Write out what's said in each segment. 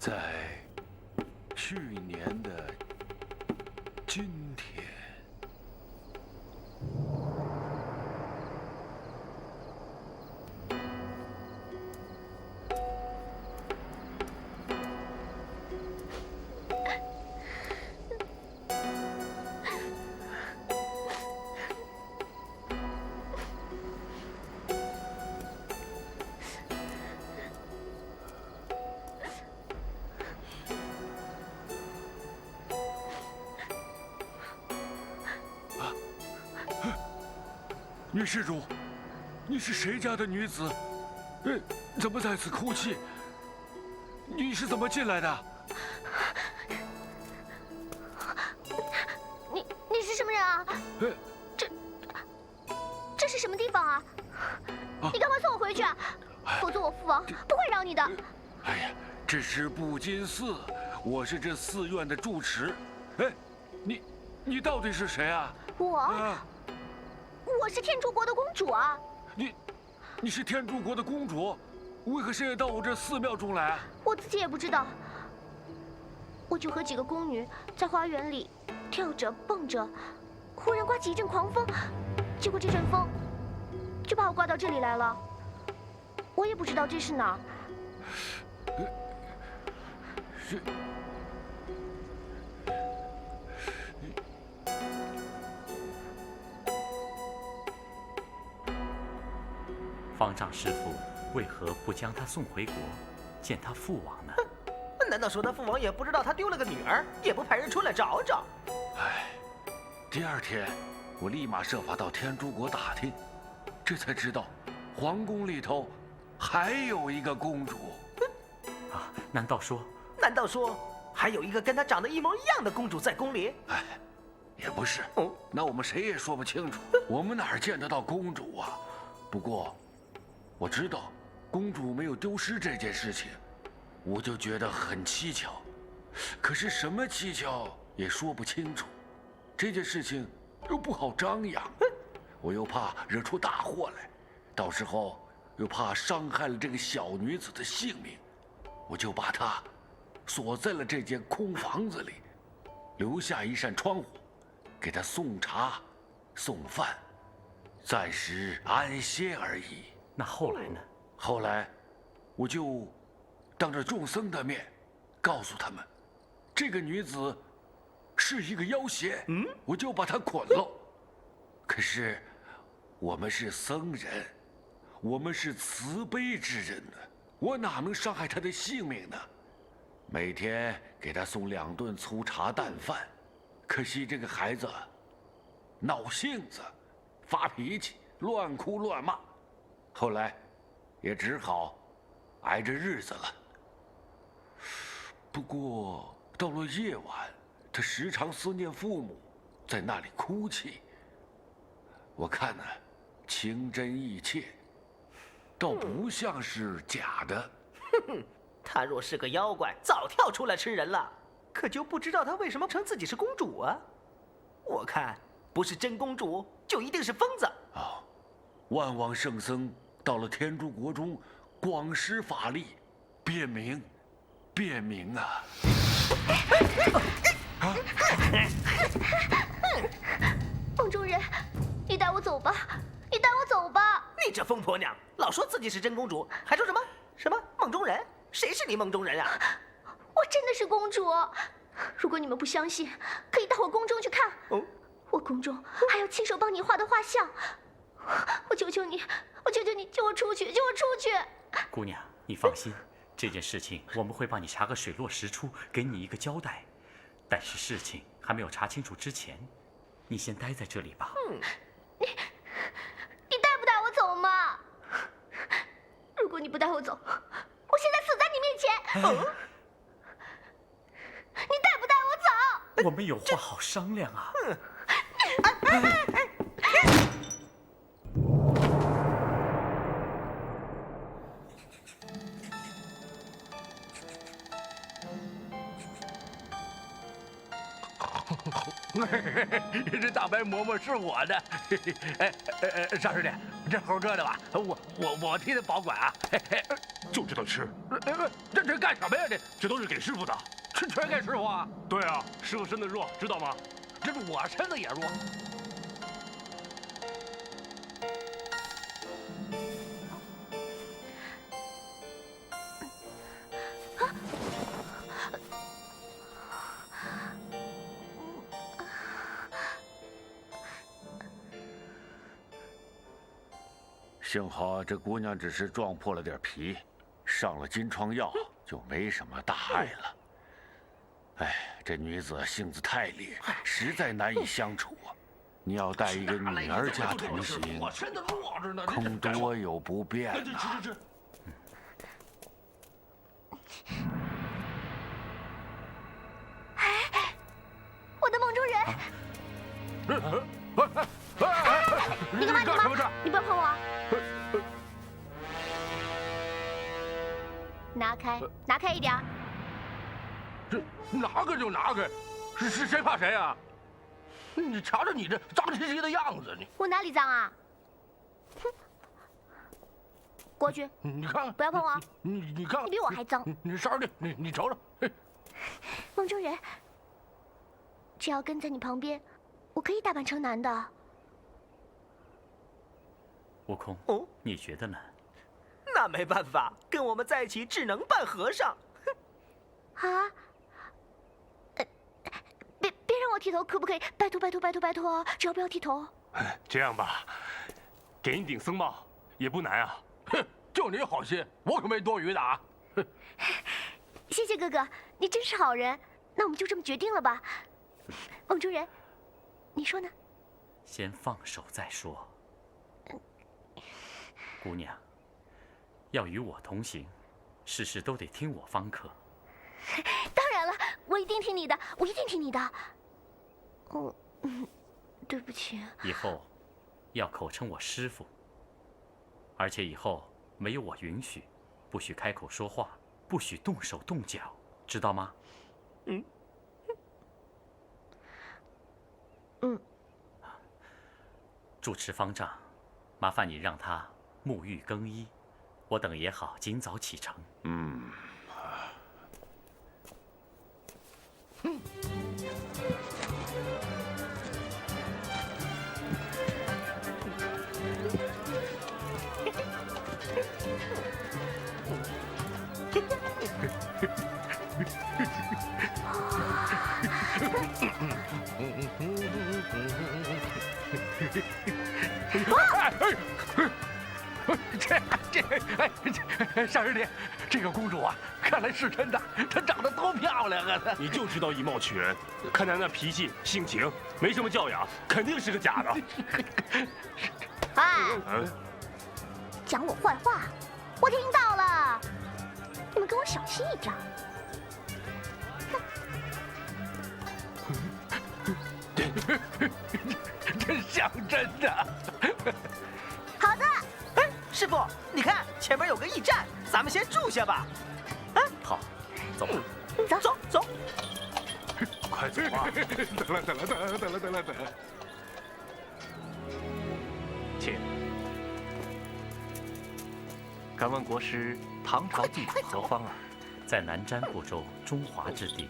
在去年的今天，女施主，你是谁家的女子？怎么在此哭泣？你是怎么进来的？你是什么人啊？这是什么地方啊？你赶快送我回去啊！否则我父王不会饶你的。哎呀，这是布金寺，我是这寺院的住持。哎，你到底是谁啊？我是天竺国的公主啊！你是天竺国的公主，为何现在到我这寺庙中来？我自己也不知道，我就和几个宫女在花园里跳着蹦着，忽然刮起一阵狂风，结果这阵风就把我刮到这里来了。我也不知道这是哪儿。方丈师傅为何不将他送回国，见他父王呢？难道说他父王也不知道他丢了个女儿，也不派人出来找找？哎，第二天，我立马设法到天竺国打听，这才知道，皇宫里头还有一个公主。啊，难道说还有一个跟她长得一模一样的公主在宫里？哎，也不是。那我们谁也说不清楚，我们哪儿见得到公主啊？不过，我知道公主没有丢失这件事情，我就觉得很蹊跷。可是什么蹊跷也说不清楚，这件事情又不好张扬，我又怕惹出大祸来，到时候又怕伤害了这个小女子的性命，我就把她锁在了这间空房子里，留下一扇窗户，给她送茶、送饭，暂时安歇而已。那后来呢？后来，我就当着众僧的面，告诉他们，这个女子是一个妖邪，我就把她捆了。可是，我们是僧人，我们是慈悲之人呢，我哪能伤害她的性命呢？每天给她送2顿粗茶淡饭，可惜这个孩子闹性子，发脾气，乱哭乱骂。后来，也只好挨着日子了。不过到了夜晚，他时常思念父母，在那里哭泣。我看呢，情真意切，倒不像是假的。他若是个妖怪，早跳出来吃人了。可就不知道他为什么称自己是公主啊？我看不是真公主，就一定是疯子。哦，万王圣僧到了天竺国中，广施法力，便明啊！梦中人，你带我走吧，你带我走吧！你这疯婆娘，老说自己是真公主，还说什么梦中人？谁是你梦中人啊？我真的是公主。如果你们不相信，可以到我宫中去看。我宫中还有亲手帮你画的画像。我求求你，救我出去，救我出去！姑娘，你放心，这件事情我们会帮你查个水落石出，给你一个交代。但是事情还没有查清楚之前，你先待在这里吧。你带不带我走嘛？如果你不带我走，我现在死在你面前。你带不带我走？我们有话好商量啊。这大白馍馍是我的，少师弟，这猴哥的吧？我替他保管啊。就知道吃。这干什么呀？这都是给师傅的。全给师傅啊？对啊，师傅身子弱，知道吗？这我身子也弱。幸好这姑娘只是撞破了点皮，上了金疮药就没什么大碍了。哎，这女子性子太烈，实在难以相处啊。你要带一个女儿家同行，恐多有不便呐。吃。我的梦中人！你干嘛？干什么？你不要碰我！拿开，拿开一点！这拿开就拿开，是谁怕谁啊？你瞧瞧你这脏兮兮的样子，你我哪里脏啊？哼！过去！你看看，不要碰我！你看，你比我还脏！你勺去，你瞅瞅。梦中人，只要跟在你旁边，我可以打扮成男的。悟空，你觉得呢？那没办法，跟我们在一起只能扮和尚。啊？别让我剃头，可不可以？拜托拜托拜托拜托，只要不要剃头。这样吧，给你顶僧帽也不难啊。哼，就你好心，我可没多余的啊。谢谢哥哥，你真是好人。那我们就这么决定了吧？梦中人，你说呢？先放手再说。姑娘，要与我同行，事事都得听我方可。当然了，我一定听你的，我一定听你的。对不起。以后要口称我师傅，而且以后没有我允许，不许开口说话，不许动手动脚，知道吗？主持方丈，麻烦你让他沐浴更衣，我等也好尽早启程。上师弟，这个公主啊，看来是真的，她长得多漂亮啊！你就知道以貌取人，看她那脾气性情，没什么教养，肯定是个假的。哎，讲我坏话，我听到了，你们跟我小心一点。真像真的。好的。师傅，你看前面有个驿站，咱们先住下吧。好，走吧。走。快走吧。得了。请。敢问国师，唐朝地处何方啊？在南瞻部洲中华之地。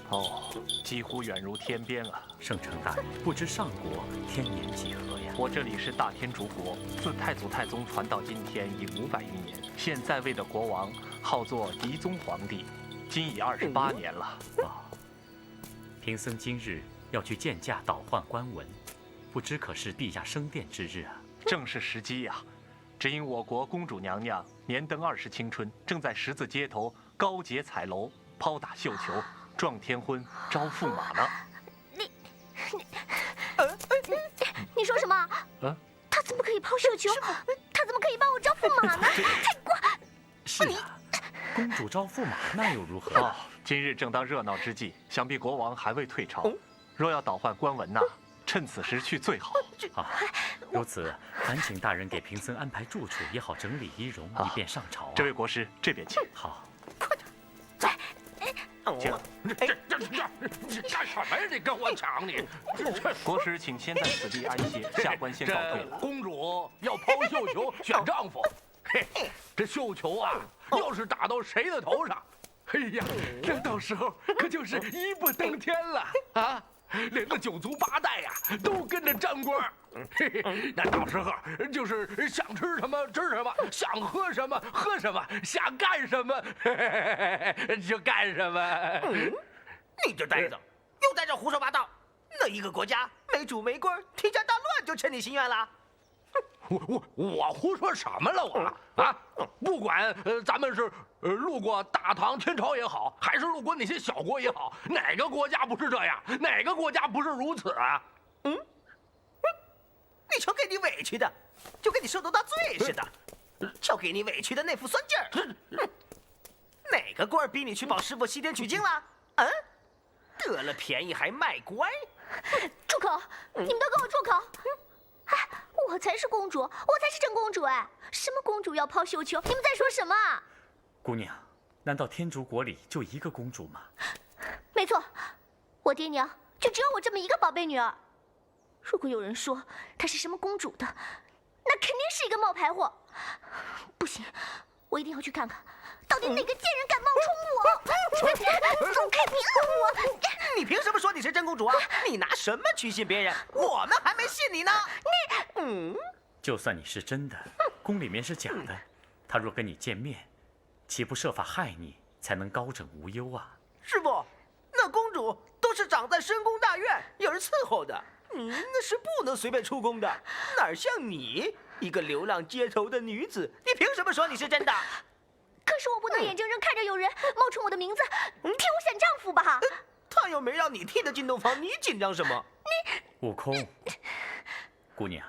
几乎远如天边啊！圣承大人，不知上国天年几何呀？我这里是大天竺国，自太祖太宗传到今天已500余年，现在位的国王号作嫡宗皇帝，今已28年了。贫僧今日要去见驾倒换官文，不知可是陛下升殿之日啊？正是时机呀！只因我国公主娘娘年登20青春，正在十字街头高洁彩楼，抛打绣球，撞天婚，招驸马呢。你说什么？他怎么可以抛绣球？他怎么可以帮我招驸马呢？太过！是啊，公主招驸马那又如何？今日正当热闹之际，想必国王还未退朝。若要倒换官文呐，趁此时去最好。好，如此，烦请大人给贫僧安排住处，也好整理仪容，以便上朝。这位国师，这边请。好。请。你干什么呀？你跟我抢你！国师，请先在此地安歇，下官先告退了。公主要抛绣球选丈夫，嘿，这绣球啊，要是打到谁的头上，哎呀，那到时候可就是一步登天了啊！连个9族8代呀，都跟着沾光。嘿嘿，那到时候就是想吃什么吃什么，想喝什么喝什么，想干什么就干什么。你这呆子，又在这胡说八道！那一个国家没主没贵，天下大乱就称你心愿了？我胡说什么了我啊？不管咱们是路过大唐天朝也好，还是路过那些小国也好，哪个国家不是这样？哪个国家不是如此啊？你瞧给你委屈的，就跟你受到大罪似的。瞧给你委屈的那副酸劲儿。哪个官逼你去保师傅西天取经了？得了便宜还卖乖。住口！你们都给我住口！哎，我才是公主，我才是真公主哎！什么公主要抛绣球？你们在说什么啊？姑娘，难道天竺国里就一个公主吗？没错，我爹娘就只有我这么一个宝贝女儿。如果有人说她是什么公主的，那肯定是一个冒牌货。不行，我一定要去看看，到底哪个贱人敢冒充我！走开，别碰我！你凭什么说你是真公主啊？你拿什么去信别人？我们还没信你呢。就算你是真的，宫里面是假的，他若跟你见面，岂不设法害你，才能高枕无忧啊？师傅，那公主都是长在深宫大院，有人伺候的，那是不能随便出宫的。哪像你一个流浪街头的女子，你凭什么说你是真的？可是我不能眼睁睁看着有人冒充我的名字，替我选丈夫吧？他又没让你替他进洞房，你紧张什么？悟空，姑娘，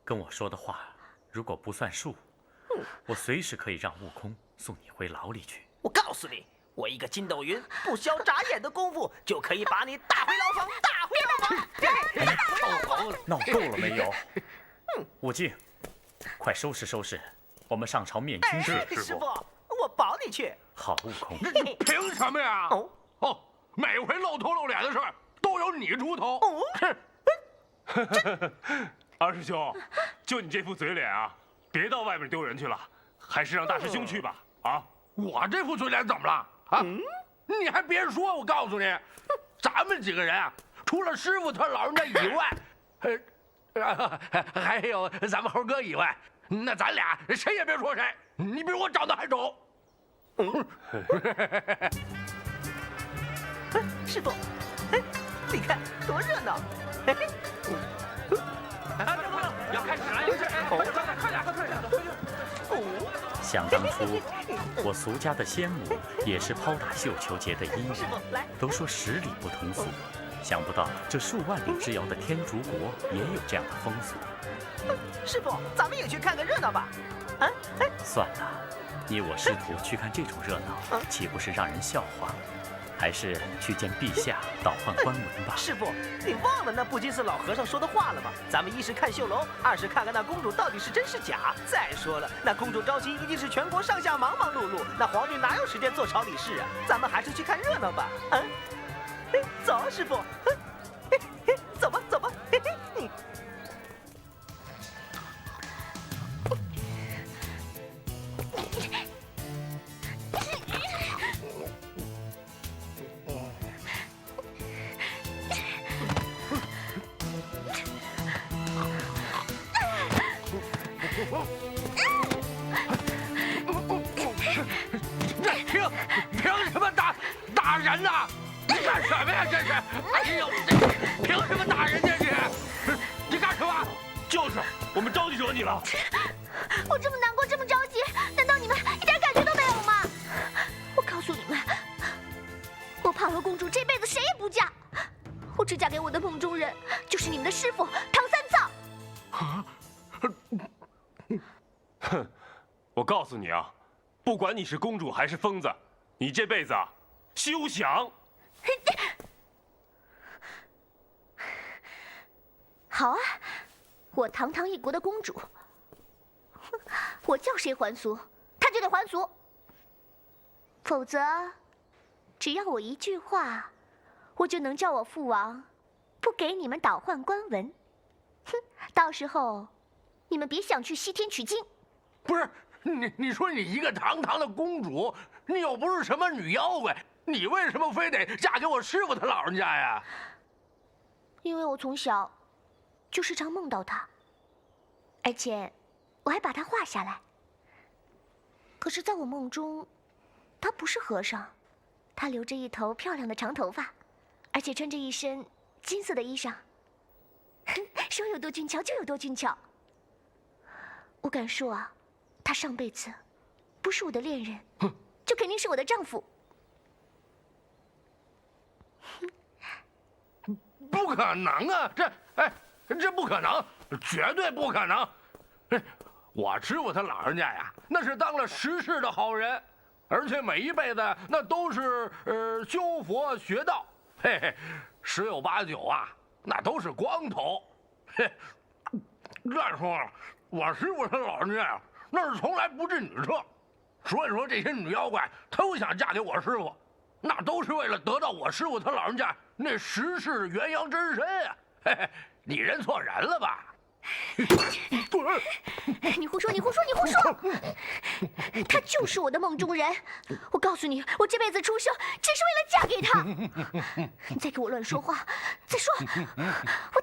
跟我说的话如果不算数，我随时可以让悟空送你回牢里去。我告诉你，我一个筋斗云不消眨眼的功夫，就可以把你打回牢房，打回牢房。闹够了没有？悟净，快收拾收拾，我们上朝面亲去。师傅，我保你去。好，悟空。凭什么呀？每回露头露脸的事儿都由你出头。二师兄，就你这副嘴脸啊，别到外面丢人去了，还是让大师兄去吧。啊，我这副嘴脸怎么了？啊，你还别说，我告诉你，咱们几个人啊，除了师傅他老人家以外，还有咱们猴哥以外，那咱俩谁也别说谁。你比我长得还丑。师傅，你看多热闹！要开始了，快点！想当初，我俗家的先母也是抛打绣球节的艺人，都说10里不同俗，想不到这数万里之遥的天竺国也有这样的风俗。师傅，咱们也去看个热闹吧。算了，你我师徒去看这种热闹，岂不是让人笑话？还是去见陛下倒换官文吧。师傅，你忘了那布金寺老和尚说的话了吗？咱们一是看绣楼，二是看看那公主到底是真是假。再说了，那公主招亲一定是全国上下忙忙碌碌，那皇帝哪有时间做朝理事啊？咱们还是去看热闹吧。走，师傅。走吧，走吧。凭什么打人呢？你干什么呀？这是！哎呦，凭什么打人家你干什么？就是我们着急惹你了。我这么难过，这么着急，难道你们一点感觉都没有吗？我告诉你们，我汨罗公主这辈子谁也不嫁，我只嫁给我的梦中人，就是你们的师傅唐三藏。哼，我告诉你啊，不管你是公主还是疯子，你这辈子啊，休想！好啊，我堂堂一国的公主，我叫谁还俗，她就得还俗。否则，只要我一句话，我就能叫我父王不给你们倒换官文。哼，到时候你们别想去西天取经。不是，你说你一个堂堂的公主，你又不是什么女妖怪，你为什么非得嫁给我师傅他老人家呀？因为我从小就时常梦到他，而且我还把他画下来。可是，在我梦中，他不是和尚，他留着一头漂亮的长头发，而且穿着一身金色的衣裳。说有多俊俏就有多俊俏。我敢说啊，他上辈子不是我的恋人，就肯定是我的丈夫。不可能啊！这不可能，绝对不可能！我师傅他老人家呀，那是当了10世的好人，而且每一辈子那都是修佛学道，嘿嘿，10有8九啊，那都是光头。嘿，再说了，我师傅他老人家呀，那是从来不近女色，所以说这些女妖怪都想嫁给我师傅，那都是为了得到我师傅他老人家那10世元阳真身啊！嘿嘿，你认错人了吧？你胡说！你胡说！你胡说！他就是我的梦中人。我告诉你，我这辈子出生只是为了嫁给他。你再给我乱说话，再说，我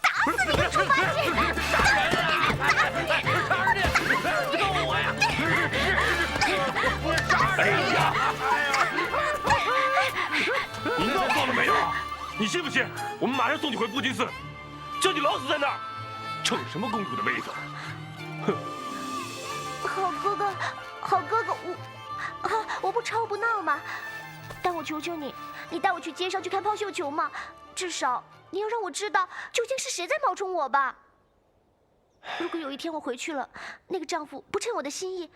打死你个猪八戒！打死你！救我呀！哎呀！你闹错了没有？你信不信？我们马上送你回布金寺，叫你老死在那儿，逞什么公主的威风？哼！好哥哥，好哥哥，我不吵不闹嘛。但我求求你，你带我去街上去看抛绣球嘛，至少你要让我知道究竟是谁在冒充我吧。如果有一天我回去了，那个丈夫不称我的心意，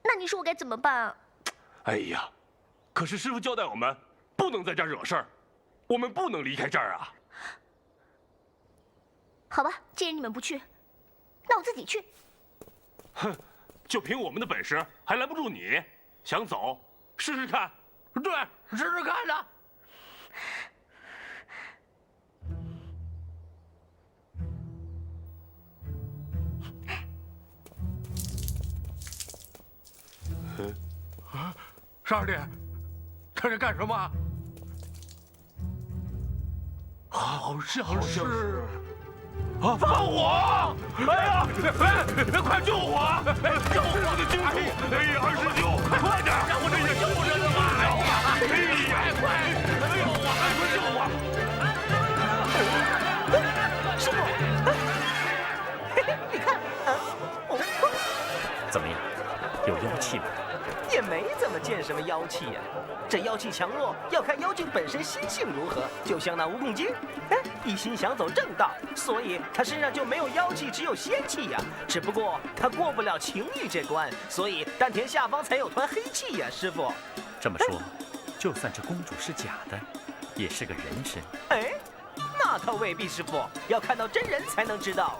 那你说我该怎么办啊？哎呀，可是师傅交代我们不能在这儿惹事儿，我们不能离开这儿啊。好吧，既然你们不去，那我自己去。哼，就凭我们的本事还拦不住你，想走试试看。对，试试看呢。少爷，他在干什么？好像是啊！放火！哎呀！哎，快救我！救我的金主！哎呀，二师兄，快点！让我这些救人的嘛！哎呀，快！哎呦，我还快救我！师傅，你看，怎么样？有妖气吗？也没怎么见什么妖气呀。这妖气强弱要看妖精本身心性如何，就像那蜈蚣精，一心想走正道，所以他身上就没有妖气，只有仙气呀。只不过他过不了情欲这关，所以丹田下方才有团黑气呀。师傅，这么说，就算这公主是假的，也是个人身。哎，那倒未必，师傅，要看到真人才能知道。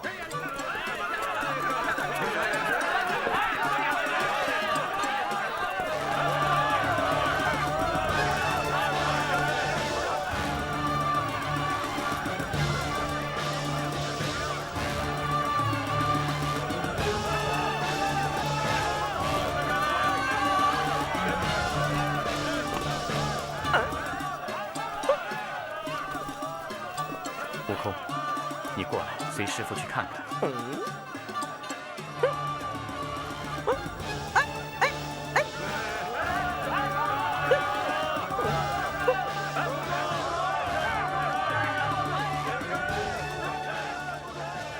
悟空，你过来，随师傅去看看。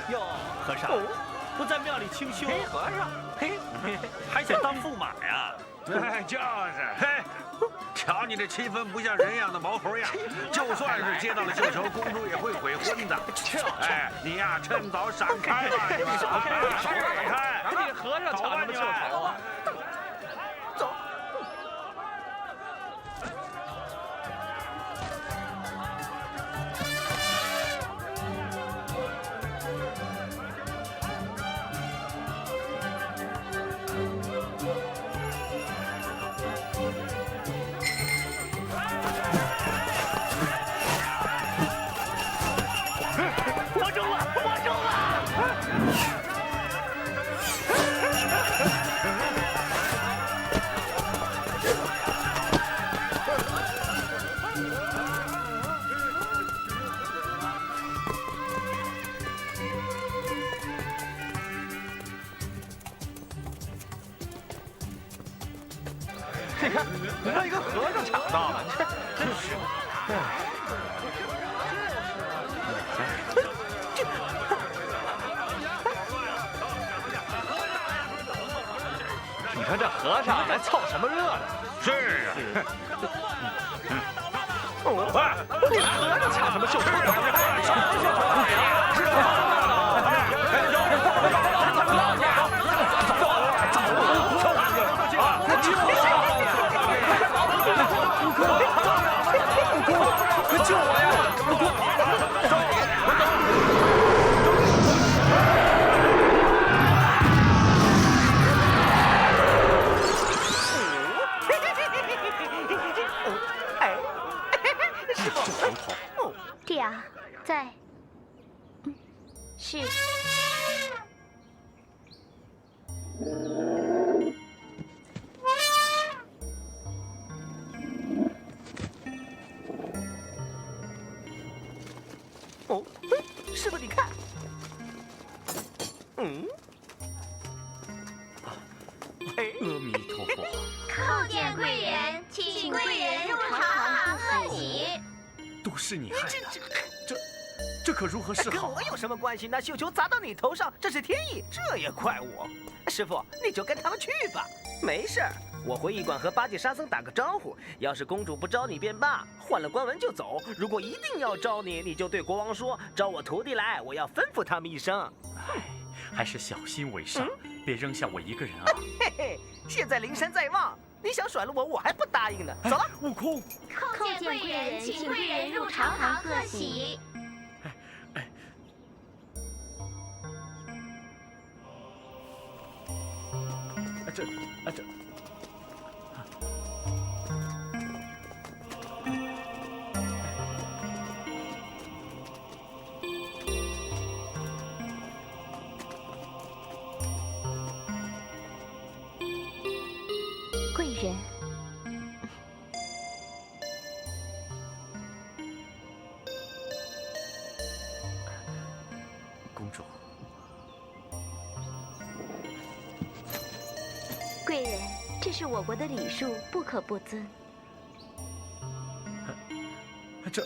哟，和尚，不在庙里清修，和尚，还想当驸马呀？哎，就是，嘿，瞧你这7分不像人样的毛猴样，就算是接到了绣球，公主也会悔婚的。哎，你呀，趁早闪开吧！闪开！你和尚抢什么绣球啊？走。我中了！让一个和尚抢到了，真是。你看这和尚还凑什么热闹？是啊。快，和尚抢什么绣球？救我呀！是这头头。弟啊，在。是。哦，师傅，你看，阿弥陀佛。叩见贵人，请贵人入朝堂贺喜。都是你害的，这可如何是好？跟我有什么关系？那绣球砸到你头上，这是天意，这也怪我。师傅，你就跟他们去吧，没事儿。我回驿馆和八戒、沙僧打个招呼，要是公主不招你便罢，换了官文就走。如果一定要招你，你就对国王说，招我徒弟来，我要吩咐他们一声。哎，还是小心为上，别扔下我一个人啊！嘿嘿，现在灵山在望，你想甩了我，我还不答应呢。走了，悟空。叩见贵人，请贵人入朝堂贺喜。这。贵人，公主。贵人，这是我国的礼数，不可不遵。这。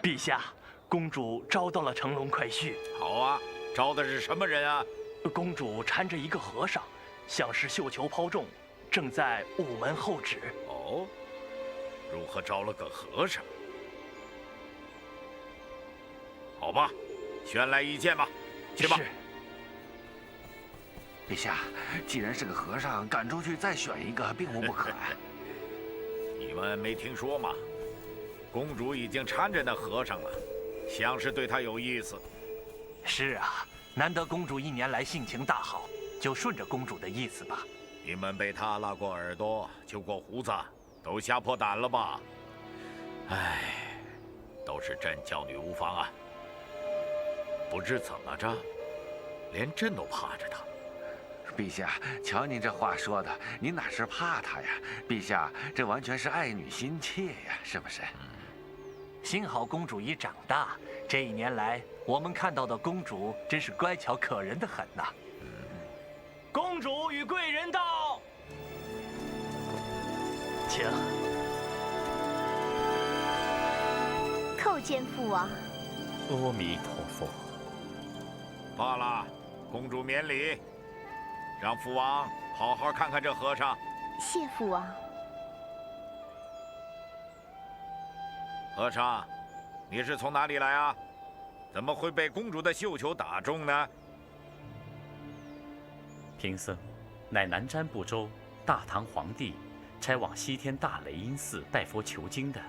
陛下，公主招到了乘龙快婿。好啊，招的是什么人啊？公主搀着一个和尚，像是绣球抛中，正在午门后指。哦，如何招了个和尚？好吧，选来一件吧，去吧。陛下，既然是个和尚，赶出去再选一个，并无不可啊。你们没听说吗？公主已经搀着那和尚了，像是对他有意思。是啊，难得公主1年来性情大好，就顺着公主的意思吧。你们被他拉过耳朵、揪过胡子，都吓破胆了吧？唉，都是朕教女无方啊。不知怎么着，连朕都怕着他。陛下，瞧您这话说的，您哪是怕他呀？陛下，这完全是爱女心切呀，是不是？幸好公主已长大，这1年来，我们看到的公主真是乖巧可人的很呐。公主与贵人到，请。叩见父王。阿弥陀佛。罢了，公主免礼，让父王好好看看这和尚。谢父王。和尚，你是从哪里来啊？怎么会被公主的绣球打中呢？贫僧乃南瞻部洲大唐皇帝差往西天大雷音寺拜佛求经的，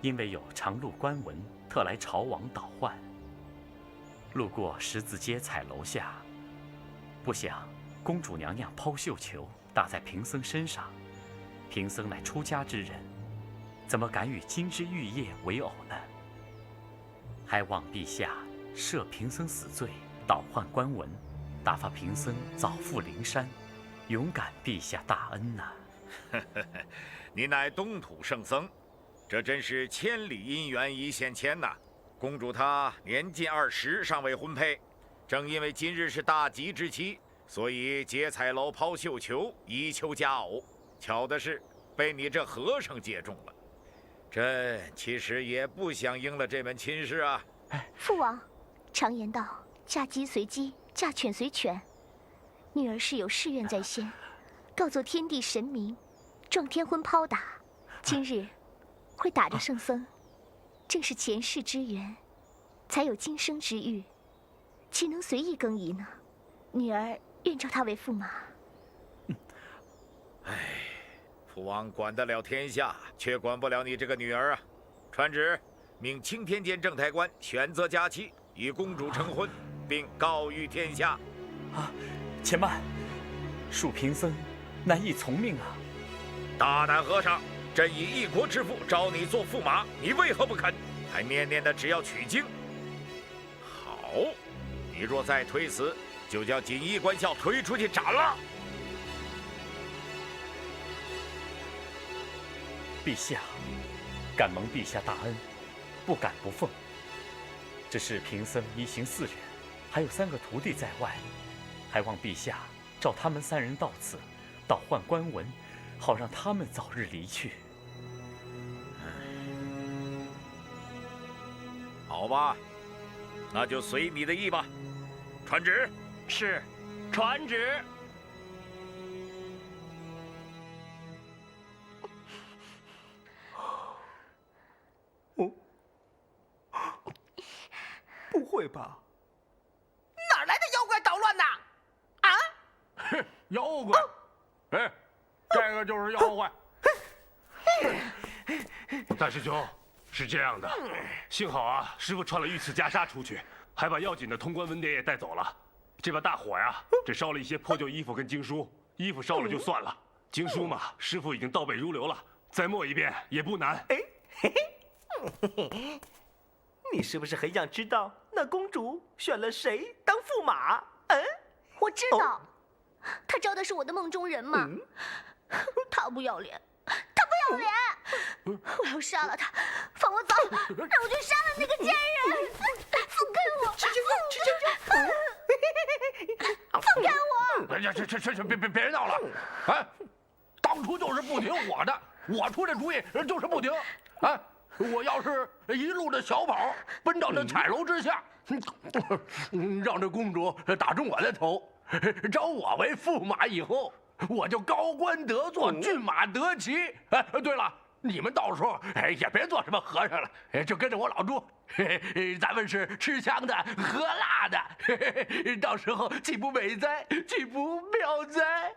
因为有长路官文，特来朝王导唤。路过十字街彩楼下，不想公主娘娘抛绣球打在贫僧身上，贫僧乃出家之人，怎么敢与金枝玉叶为偶呢？还望陛下赦贫僧死罪，倒换官文，打发贫僧早赴灵山，永感陛下大恩呐。你乃东土圣僧，这真是千里姻缘一线牵呐！公主她年近20，尚未婚配，正因为今日是大吉之期，所以结彩楼抛绣球，以求佳偶。巧的是，被你这和尚接中了。朕其实也不想应了这门亲事啊。父王，常言道，嫁鸡随鸡，嫁犬随犬。女儿是有誓愿在先，告诉天地神明，撞天婚抛打，今日会打着圣僧，正是前世之缘，才有今生之遇，岂能随意更移呢？女儿愿召他为驸马。父王管得了天下，却管不了你这个女儿啊！传旨，命青天监正太官选择佳期，与公主成婚，并告谕天下。且慢，恕贫僧难以从命啊！大胆和尚，朕以一国之父招你做驸马，你为何不肯？还念念的只要取经。好，你若再推辞，就将锦衣官校推出去斩了。陛下，敢蒙陛下大恩，不敢不奉。只是贫僧一行4人，还有3个徒弟在外，还望陛下召他们3人到此，倒换官文，好让他们早日离去。好吧，那就随你的意吧。传旨。是，传旨。不会吧？哪来的妖怪捣乱呐？啊！哼，妖怪！哎，这个就是妖怪。大师兄，是这样的，幸好啊，师傅穿了御赐袈裟出去，还把要紧的通关文牒也带走了。这把大火呀，只烧了一些破旧衣服跟经书，衣服烧了就算了，经书嘛，师傅已经倒背如流了，再默一遍也不难。哎，嘿嘿。你是不是很想知道那公主选了谁当驸马？我知道，她招的是我的梦中人嘛。他不要脸，他不要脸！我要杀了他，放我走，让我去杀了那个贱人！放开我！放开我！哎呀，别闹了！哎，当初就是不听我的，我出这主意就是不听。哎。我要是一路的小跑奔到这彩楼之下，让这公主打中我的头，招我为驸马以后，我就高官得坐，骏马得骑。哎，对了，你们到时候也别做什么和尚了，就跟着我老朱，咱们是吃香的喝辣的，到时候岂不美哉，岂不妙哉？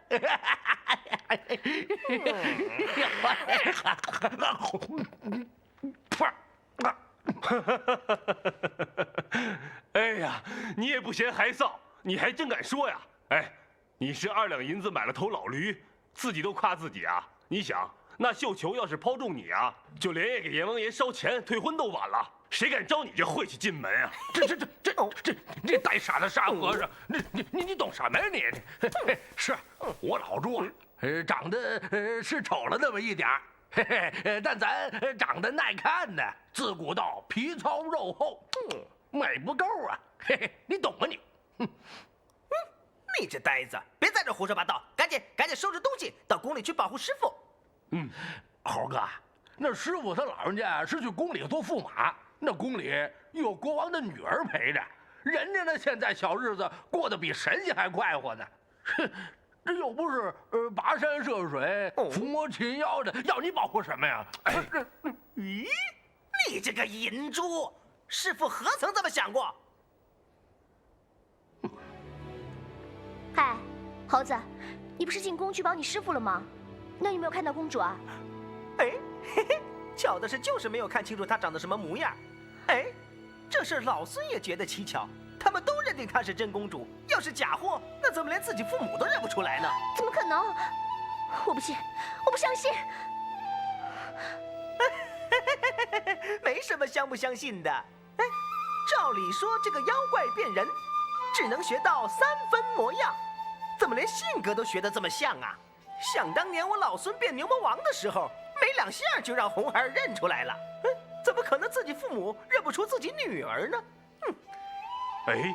哎呀，你也不嫌害臊，你还真敢说呀！哎，你是2两银子买了头老驴，自己都夸自己啊！你想，那绣球要是抛中你啊，就连夜给阎王爷烧钱退婚都晚了。谁敢招你这晦气进门啊？这呆傻的傻和尚，你懂什么呀你？是我老朱，长得是丑了那么一点儿。但咱长得耐看呢，自古道皮糙肉厚，美不够啊！你懂吗你？你这呆子，别在这胡说八道，赶紧收拾东西到宫里去保护师傅。猴哥，那师傅他老人家是去宫里做驸马，那宫里有国王的女儿陪着，人家呢现在小日子过得比神仙还快活呢。这又不是跋山涉水、伏魔擒妖的，要你保护什么呀？咦，你这个淫猪，师傅何曾这么想过？嗨，猴子，你不是进宫去保你师傅了吗？那有没有看到公主啊？哎，嘿嘿，巧的是就是没有看清楚她长得什么模样。哎，这事老孙也觉得蹊跷。他们都认定她是真公主，要是假货，那怎么连自己父母都认不出来呢？怎么可能？我不信，我不相信。没什么相不相信的。哎，照理说这个妖怪变人，只能学到3分模样，怎么连性格都学得这么像啊？想当年我老孙变牛魔王的时候，没2下就让红孩儿认出来了。怎么可能自己父母认不出自己女儿呢？哎，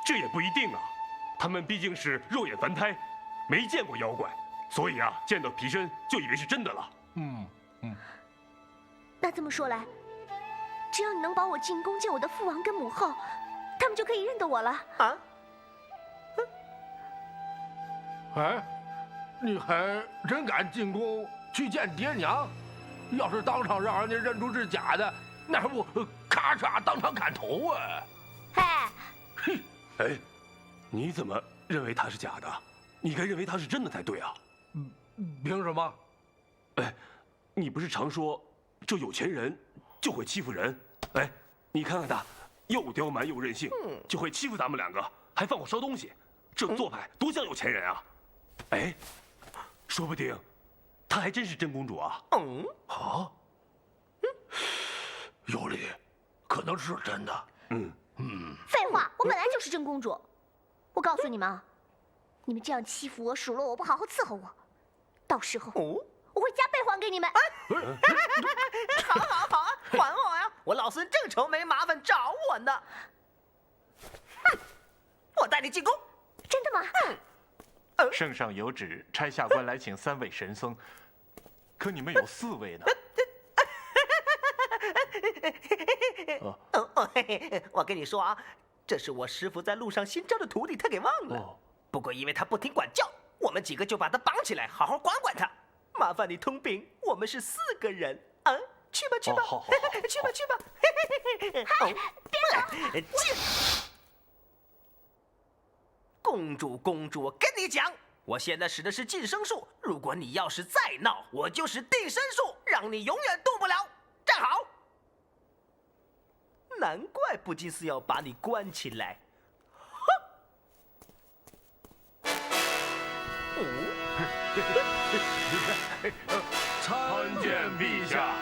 这也不一定啊。他们毕竟是肉眼凡胎，没见过妖怪，所以啊，见到皮身就以为是真的了。那这么说来，只要你能保我进宫见我的父王跟母后，他们就可以认得我了啊？哎，你还真敢进宫去见爹娘？要是当场让人家认出是假的，那还不咔嚓当场砍头啊！嘿，哎，你怎么认为他是假的？你该认为他是真的才对啊！凭什么？哎，你不是常说这有钱人就会欺负人？哎，你看看他，又刁蛮又任性，就会欺负咱们2个，还放火烧东西，这做派多像有钱人啊！哎，说不定她还真是真公主啊！有理，可能是真的。废话，我本来就是真公主。我告诉你们啊，你们这样欺负我、数落我，不好好伺候我，到时候我会加倍还给你们。好啊，还我呀！我老孙正愁没麻烦找我呢。我带你进宫。真的吗？圣上有旨，差下官来请3位神僧，可你们有4位呢。我跟你说啊，这是我师傅在路上新招的徒弟，他给忘了。不过因为他不听管教，我们几个就把他绑起来，好好管管他。麻烦你通禀，我们是4个人啊，去吧，去吧，去吧，去吧。别走！公主，我跟你讲，我现在使的是晋升术，如果你要是再闹，我就使定身术，让你永远动不了。站好！难怪不金寺要把你关起来。参见陛下。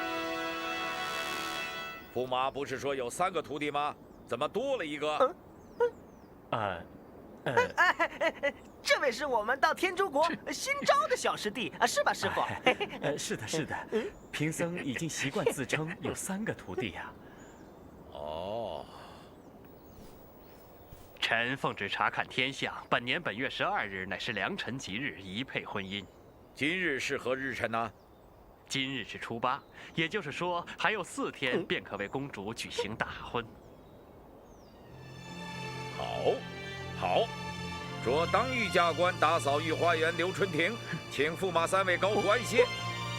驸马不是说有3个徒弟吗？怎么多了一个？这位是我们到天竺国新招的小师弟啊，是吧，师傅？是的，是的。贫僧已经习惯自称有3个徒弟呀。臣奉旨查看天象，本年本月12日乃是良辰吉日，宜配婚姻。今日是何日辰呢？今日是初8，也就是说还有4天便可为公主举行大婚。好，着当御驾官打扫御花园留春亭，请驸马3位高徒安歇，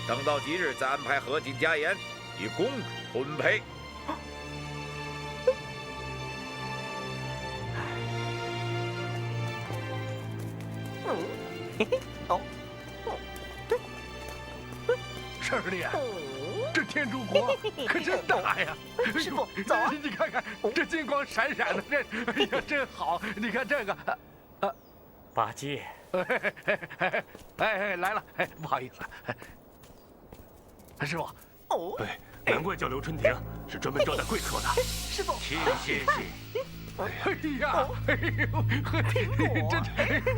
等到吉日再安排合卺家宴，与公主婚配。师弟，这天竺国可真大呀！师傅，走啊！你看看这金光闪闪的，哎呀，真好！你看这个，八戒，来了，不好意思，师傅。难怪叫刘春亭，是专门招待贵客的。师傅，谢。哎呀，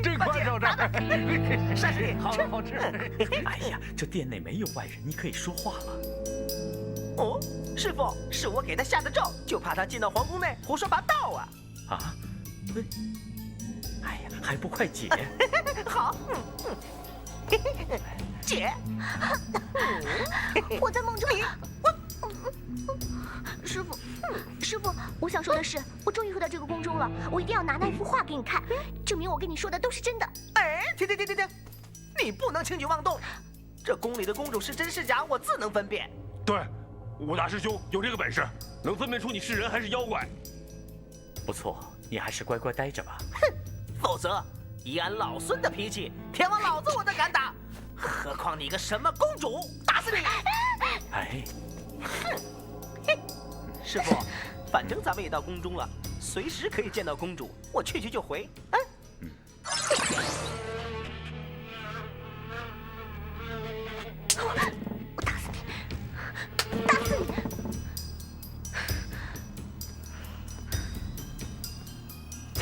真宽敞这儿。善师，好吃。哎呀，这店内没有外人，你可以说话了。师傅，是我给他下的咒，就怕他进到皇宫内胡说八道啊！啊？哎呀，还不快解！好，姐，我在梦中。师傅，我想说的是，我终于回到这个宫中了，我一定要拿那幅画给你看，证明我跟你说的都是真的。停！你不能轻举妄动，这宫里的公主是真是假，我自能分辨。对，武大师兄有这个本事，能分辨出你是人还是妖怪。不错，你还是乖乖待着吧。否则以俺老孙的脾气，天王老子我都敢打，何况你个什么公主，打死你！哎，师傅，反正咱们也到宫中了，随时可以见到公主，我去就回。我打死你！打死你！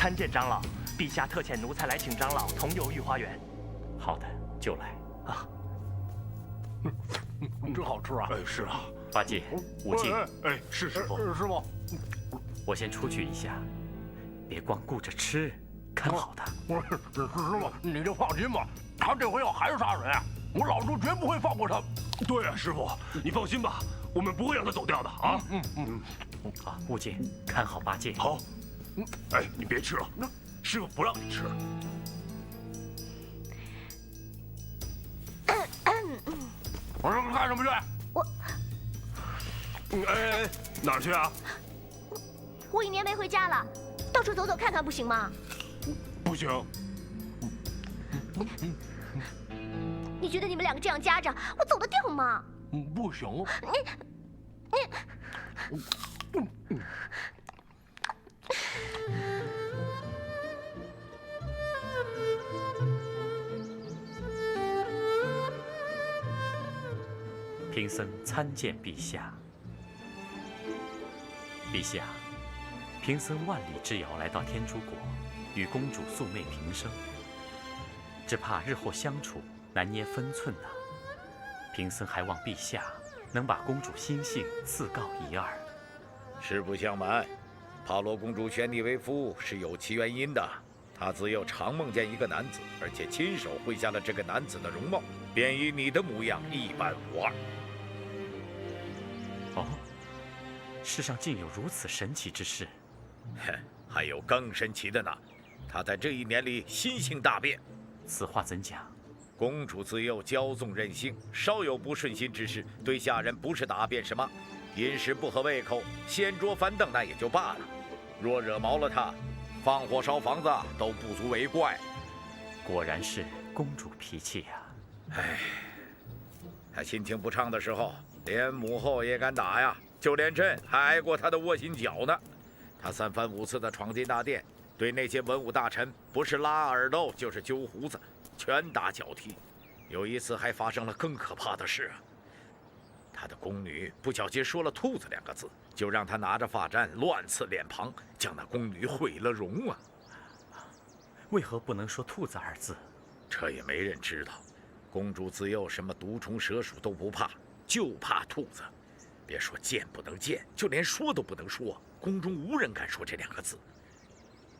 参见长老，陛下特遣奴才来请长老同游御花园。好的，就来。啊，真好吃啊！哎，是啊。八戒、武进，哎，是师傅。师傅，我先出去一下，别光顾着吃，看好他。师傅，你就放心吧，他这回要还杀人，我老猪绝不会放过他。对啊，师傅，你放心吧，我们不会让他走掉的啊。啊，武进，看好八戒。好。哎，你别吃了，师傅不让你吃。我说干什么去？哎，哪儿去啊？我1年没回家了，到处走走看看不行吗？不行。你觉得你们2个这样夹着，我走得掉吗？不行。贫僧参见陛下。陛下，贫僧万里之遥来到天竺国，与公主素昧平生，只怕日后相处难捏分寸呐。贫僧还望陛下能把公主心性赐告一二。实不相瞒，帕罗公主选你为夫是有其原因的。她自幼常梦见一个男子，而且亲手绘下了这个男子的容貌，便以你的模样一般无二。哦，世上竟有如此神奇之事！哼，还有更神奇的呢。她在这1年里心性大变。此话怎讲？公主自幼骄纵任性，稍有不顺心之事，对下人不是打便是骂。饮食不合胃口，掀桌翻凳那也就罢了，若惹毛了她，放火烧房子都不足为怪。果然是公主脾气呀！唉，她心情不畅的时候，连母后也敢打呀，就连朕还挨过她的窝心脚呢。她3番5次的闯进大殿，对那些文武大臣不是拉耳朵就是揪胡子，拳打脚踢。有一次还发生了更可怕的事啊！他的宫女不小心说了“兔子”2个字，就让他拿着发簪乱刺脸庞，将那宫女毁了容啊！为何不能说“兔子”2字？这也没人知道。公主自幼什么毒虫蛇鼠都不怕，就怕兔子。别说见不能见，就连说都不能说，宫中无人敢说这2个字。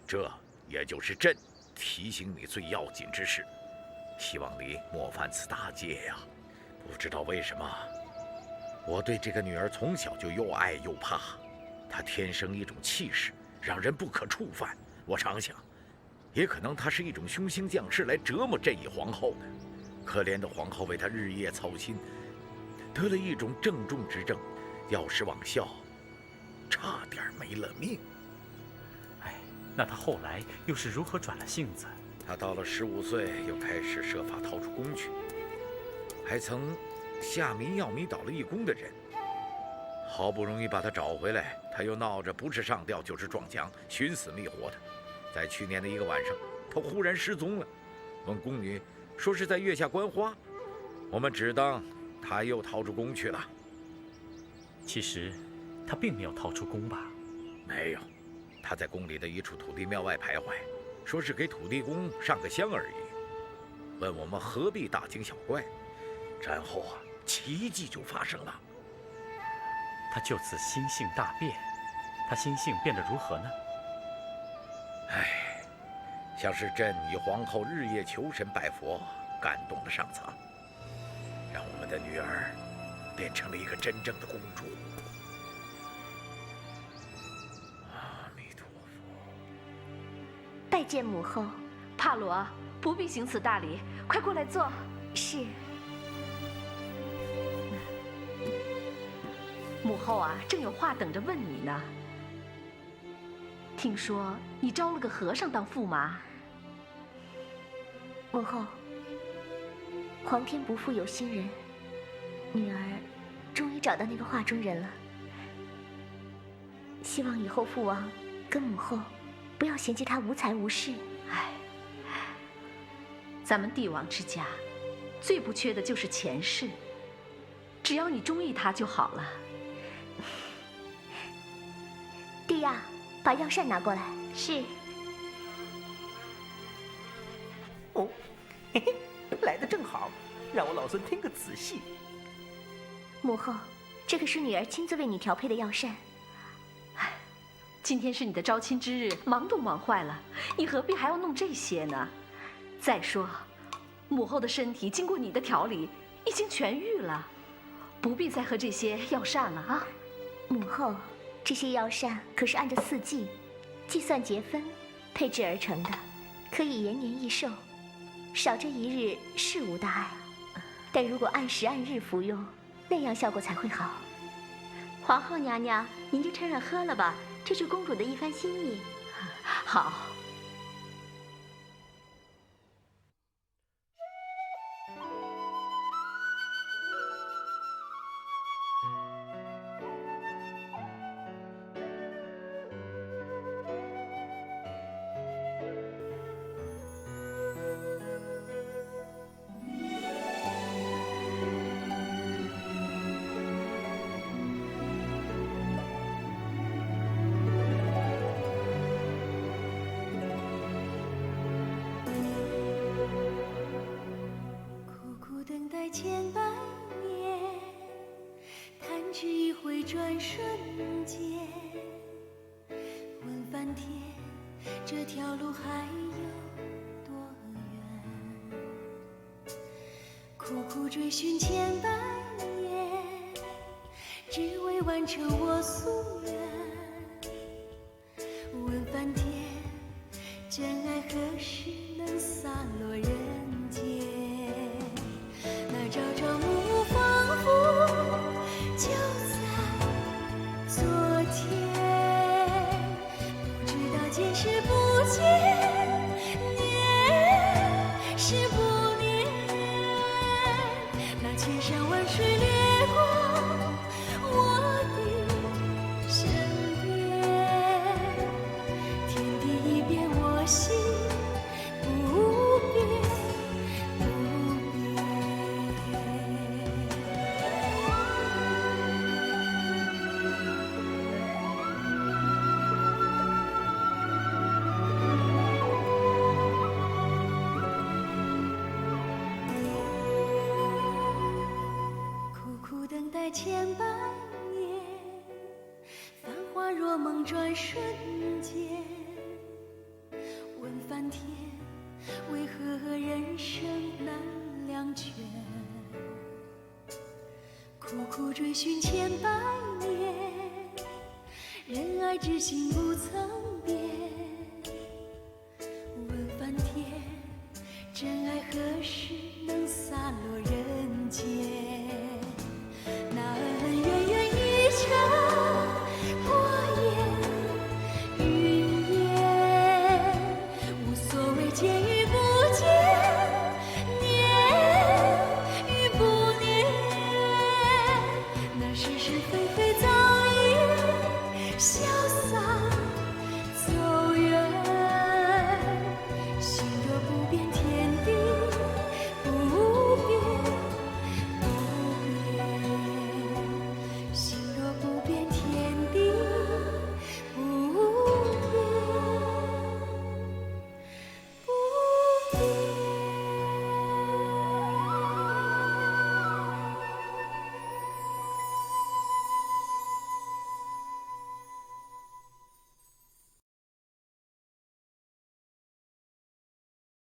这也就是朕提醒你最要紧之事，希望你莫犯此大戒呀！不知道为什么，我对这个女儿从小就又爱又怕，她天生一种气势，让人不可触犯。我常想，也可能她是一种凶星降世来折磨朕以皇后的。可怜的皇后为她日夜操心，得了一种正中之症，药石罔效，差点没了命。哎，那她后来又是如何转了性子？她到了15岁，又开始设法逃出宫去，还曾下迷药迷倒了一宫的人。好不容易把她找回来，她又闹着不是上吊就是撞墙，寻死觅活的。在去年的一个晚上，她忽然失踪了，问宫女说是在月下观花，我们只当她又逃出宫去了。其实，她并没有逃出宫吧？没有，她在宫里的一处土地庙外徘徊，说是给土地公上个香而已。问我们何必大惊小怪，然后啊，奇迹就发生了。她就此心性大变，她心性变得如何呢？唉，像是朕与皇后日夜求神拜佛，感动了上苍，让我们的女儿变成了一个真正的公主。阿弥陀佛。拜见母后。帕罗，不必行此大礼，快过来坐。是。母后啊，正有话等着问你呢。听说你招了个和尚当驸马。母后，皇天不负有心人，女儿终于找到那个画中人了。希望以后父王跟母后不要嫌弃他无才无势。哎，咱们帝王之家最不缺的就是钱势，只要你中意他就好了。弟呀，把药膳拿过来。是。哦，嘿嘿，来的正好，让我老孙听个仔细。母后，这可是女儿亲自为你调配的药膳。哎，今天是你的招亲之日，忙都忙坏了，你何必还要弄这些呢？再说，母后的身体经过你的调理，已经痊愈了，不必再喝这些药膳了啊。母后，这些药膳可是按着4季计算节分配制而成的，可以延年益寿，少这一日是无大碍。但如果按时按日服用，那样效果才会好。皇后娘娘，您就趁热喝了吧，这是公主的一番心意。好。等待千百年，弹指一挥转瞬间。问翻天，这条路还有多远？苦苦追寻千百年，只为完成我夙愿。问翻天，真爱何时能洒落人间？那朝朝暮仿佛就在昨天，不知道见是不见，念是不念。那千山万水掠过我的身边，天地一变，我心不变。千百年，繁华若梦转瞬间。问翻天，为何人生难两全？苦苦追寻千百年，人爱之心不曾变。问翻天，真爱何时能洒落人间？